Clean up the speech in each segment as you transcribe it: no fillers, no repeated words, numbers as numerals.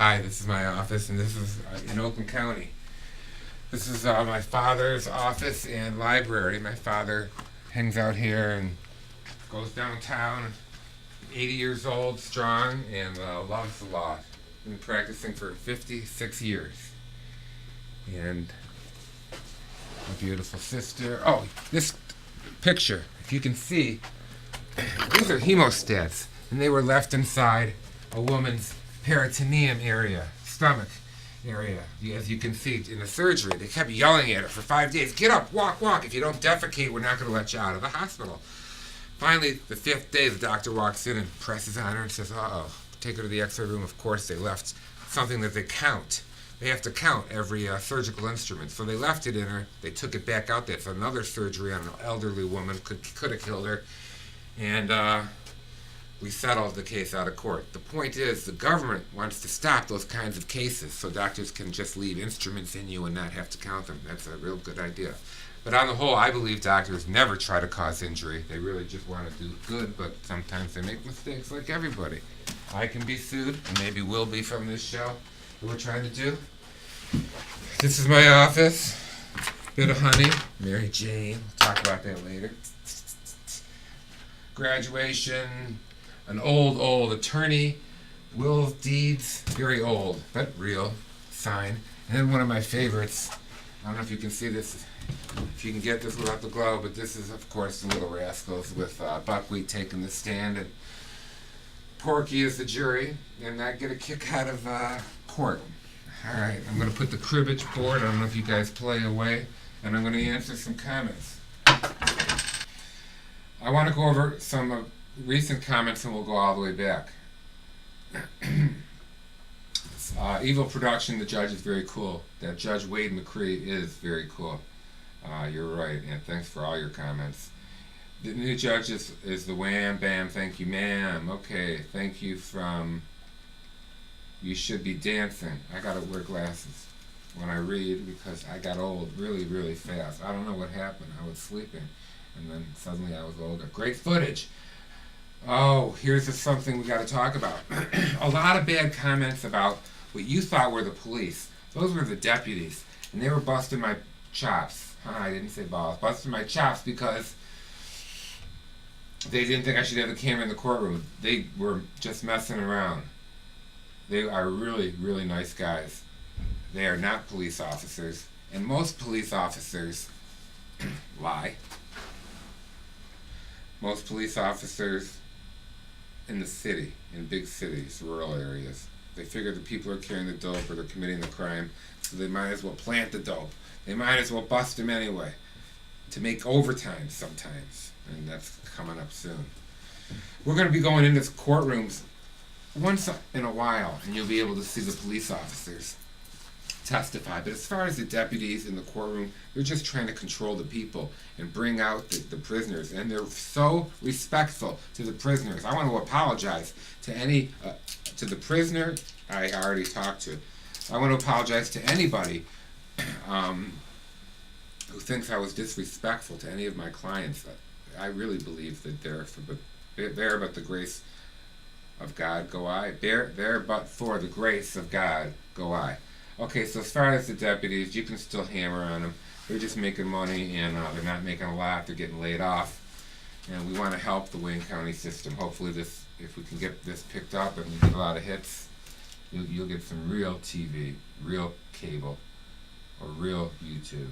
Hi, this is my office, and this is in Oakland County. This is my father's office and library. My father hangs out here and goes downtown. 80 years old, strong, and loves the law. Been practicing for 56 years. And my beautiful sister. Oh, this picture, if you can see, these are hemostats, and they were left inside a woman's peritoneum area, stomach area. As you can see in the surgery, they kept yelling at her for 5 days. Get up, walk, walk. If you don't defecate, we're not going to let you out of the hospital. Finally, the 5th day, the doctor walks in and presses on her and says, uh-oh, take her to the x-ray room. Of course, they left something that they count. They have to count every surgical instrument. So they left it in her. They took it back out. That's another surgery on an elderly woman. Could have killed her. And we settled the case out of court. The point is, the government wants to stop those kinds of cases so doctors can just leave instruments in you and not have to count them. That's a real good idea. But on the whole, I believe doctors never try to cause injury. They really just want to do good, but sometimes they make mistakes like everybody. I can be sued, and maybe will be from this show that we're trying to do. This is my office. Bit of honey. Mary Jane. We'll talk about that later. Graduation. An old attorney. Wills, deeds. Very old, but real. Sign. And then one of my favorites. I don't know if you can see this, if you can get this without the glove, but this is, of course, the Little Rascals with Buckwheat taking the stand and Porky is the jury, and I get a kick out of court. All right, I'm going to put the cribbage board. I don't know if you guys play away, and I'm going to answer some comments. I want to go over some recent comments, and we'll go all the way back. Evil Production, the judge is very cool. That Judge Wade McCree is very cool. You're right, and thanks for all your comments. The new judge is the Wham Bam, thank you, ma'am. Okay, thank you from You Should Be Dancing. I gotta wear glasses when I read because I got old really, really fast. I don't know what happened. I was sleeping, and then suddenly I was older. Great footage. Oh, here's just something we gotta talk about. A lot of bad comments about what you thought were the police. Those were the deputies, and they were busting my chops. I didn't say balls. Busting my chops because they didn't think I should have the camera in the courtroom. They were just messing around. They are really, really nice guys. They are not police officers, and most police officers lie. Most police officers in the city, in big cities, rural areas, they figure the people are carrying the dope or they're committing the crime, so they might as well plant the dope. They might as well bust him anyway to make overtime sometimes, and that's coming up soon. We're going to be going into courtrooms once in a while, and you'll be able to see the police officers testify. But as far as the deputies in the courtroom, they're just trying to control the people and bring out the prisoners, and they're so respectful to the prisoners. I want to apologize to to the prisoner I already talked to. I want to apologize to anybody who thinks I was disrespectful to any of my clients. I really believe that there but the grace of God go I. There but for the grace of God go I. Okay, so as far as the deputies, you can still hammer on them. They're just making money, and they're not making a lot. They're getting laid off. And we want to help the Wayne County system. Hopefully if we can get this picked up and get a lot of hits, you'll get some real TV, real cable, or real YouTube.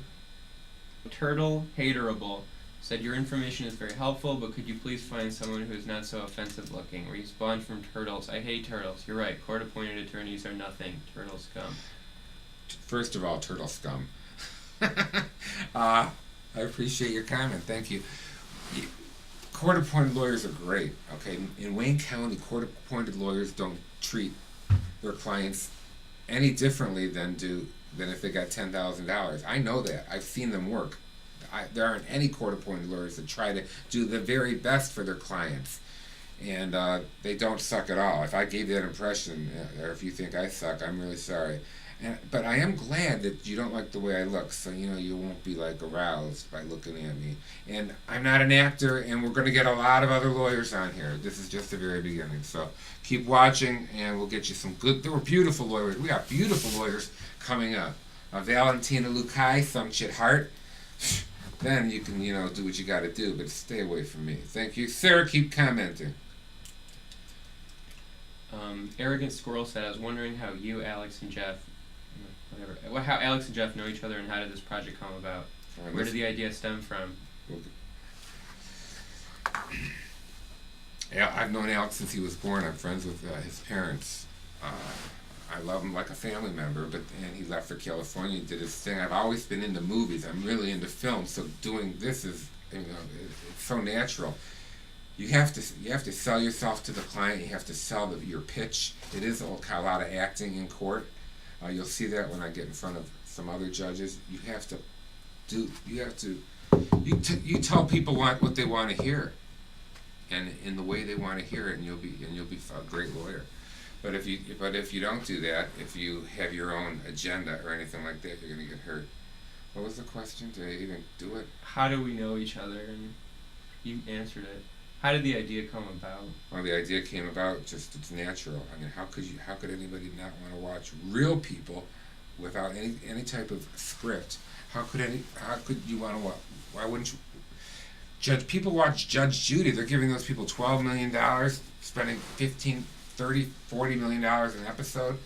Turtle Haterable said, your information is very helpful, but could you please find someone who is not so offensive looking? Respawn from Turtles. I hate turtles. You're right. Court-appointed attorneys are nothing. Turtle scum. First of all, turtle scum. I appreciate your comment. Thank you. Court-appointed lawyers are great. Okay, in Wayne County, court-appointed lawyers don't treat their clients any differently than if they got $10,000. I know that. I've seen them work. There aren't any court-appointed lawyers that try to do the very best for their clients, and they don't suck at all. If I gave you that impression, or if you think I suck, I'm really sorry. But I am glad that you don't like the way I look, so you won't be like aroused by looking at me. And I'm not an actor, and we're going to get a lot of other lawyers on here. This is just the very beginning, so keep watching, and we'll get you some good. There were beautiful lawyers. We got beautiful lawyers coming up. Valentina Lukai, some shit heart. Then you can do what you got to do, but stay away from me. Thank you, Sarah. Keep commenting. Arrogant Squirrel said, I was wondering how you, Alex, and Jeff, how Alex and Jeff know each other, and how did this project come about? Where did the idea stem from? Yeah, I've known Alex since he was born. I'm friends with his parents. I love him like a family member, and he left for California and did his thing. I've always been into movies. I'm really into film, so doing this is, it's so natural. You have to sell yourself to the client. You have to sell your pitch. It is a lot of acting in court. You'll see that when I get in front of some other judges. You tell people what they want to hear, and in the way they want to hear it, and you'll be a great lawyer. But if you don't do that, if you have your own agenda or anything like that, you're going to get hurt. What was the question? Did I even do it? How do we know each other? And you answered it. How did the idea come about? Well, the idea came about just it's natural. I mean, how could anybody not want to watch real people without any type of script? How could you want to watch? Why wouldn't you? People watch Judge Judy. They're giving those people $12 million, spending 15, 30, $40 million an episode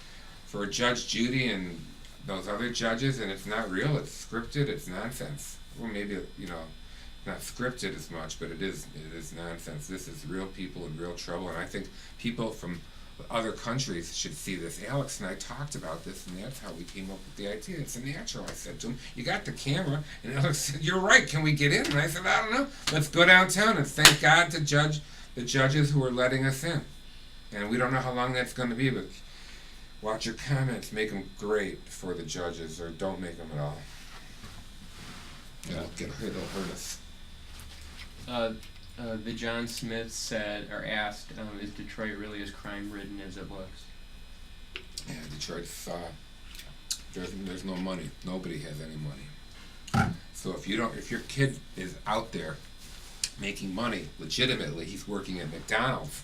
for Judge Judy and those other judges, and it's not real. It's scripted. It's nonsense. Well, maybe not scripted as much, but it is nonsense. This is real people in real trouble, and I think people from other countries should see this. Alex and I talked about this, and that's how we came up with the idea. It's a natural. I said to him, "You got the camera," and Alex said, "You're right. Can we get in?" And I said, "I don't know. Let's go downtown and thank God to the judges who are letting us in." And we don't know how long that's going to be, but watch your comments. Make them great for the judges, or don't make them at all. It'll hurt us. The John Smith said or asked, is Detroit really as crime-ridden as it looks? Yeah, Detroit's there's no money. Nobody has any money. So if your kid is out there making money legitimately, he's working at McDonald's.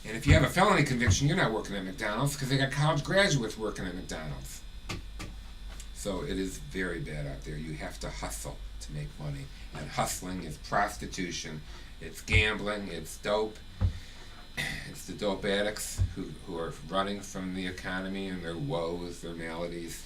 And if you have a felony conviction, you're not working at McDonald's because they got college graduates working at McDonald's. So it is very bad out there. You have to hustle to make money. And hustling is prostitution, it's gambling, it's dope. It's the dope addicts who are running from the economy and their woes, their maladies.